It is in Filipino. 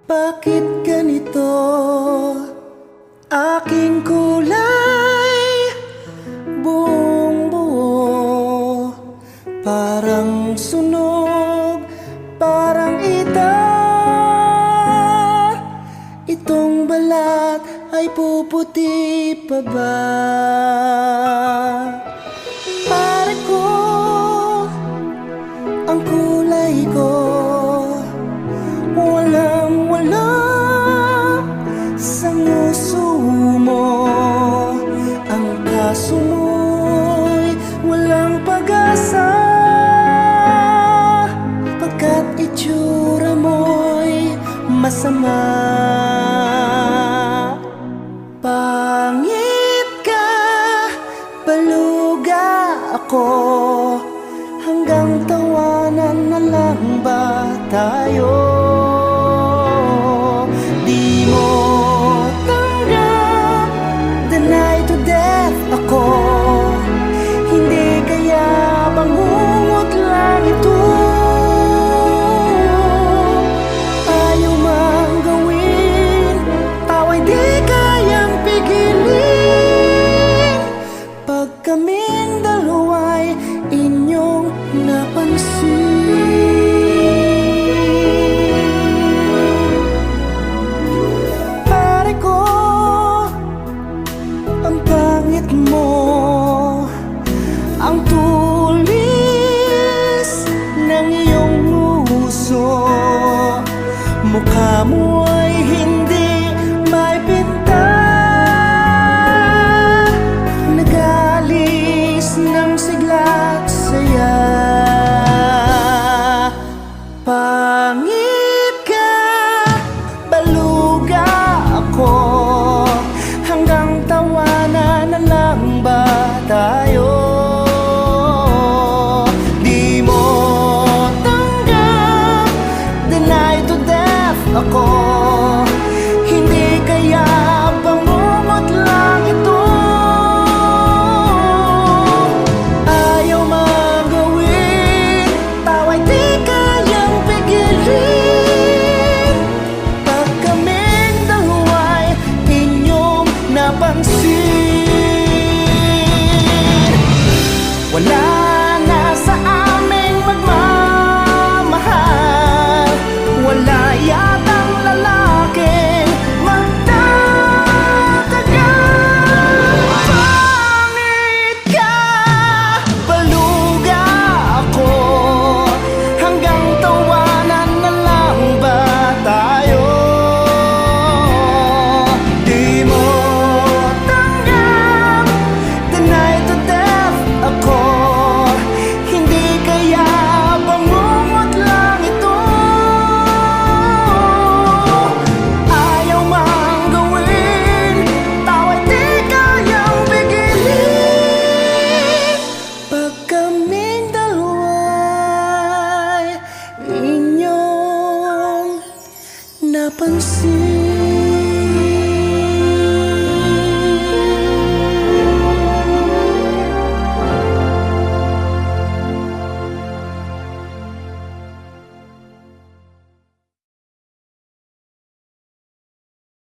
Bakit ganito aking kulay? Buong buo, parang sunog, parang ita. Itong balat ay puputi pa ba? Pare ko, ang kulay ko walang-wala sa nguso mo. Ang kaso mo'y walang pag-asa, pagkat itsura mo'y masama. Pangit ka, baluga ako, hanggang tawanan na lang ba tayo? Di mo tanggap, deny to death ako. Hindi kaya bangungot lang ito? Ayaw mang gawin, tawa'y di kayang pigilin. Pag kaming dalawa'y inyong napansin. Pare ko, ang pangit mo, ang tulis ng iyong nguso. Mukha mo ay hindi may pinta, nagalis ng sigla at saya. Pangit ka, baluga ako, hanggang tawanan na lang ba tayo? Di mo tanggap, deny to death ako. Hindi kaya bangungot lang ito? Ayaw magawin, tawa'y di kayang pigilin. Pag kaming dalawa'y inyong napansin. Wala na sa aming magmamahal, wala yatang lalaking magtatagal. Pangit ka, baluga ako, hanggang tawanan na lang ba tayo? Di mo tanggap, deny to death ako. Hindi kaya bangungot lang ito? Ayaw mang gawin, tawa'y di kayang pigilin. Pag kaming dalawa'y inyong napansin.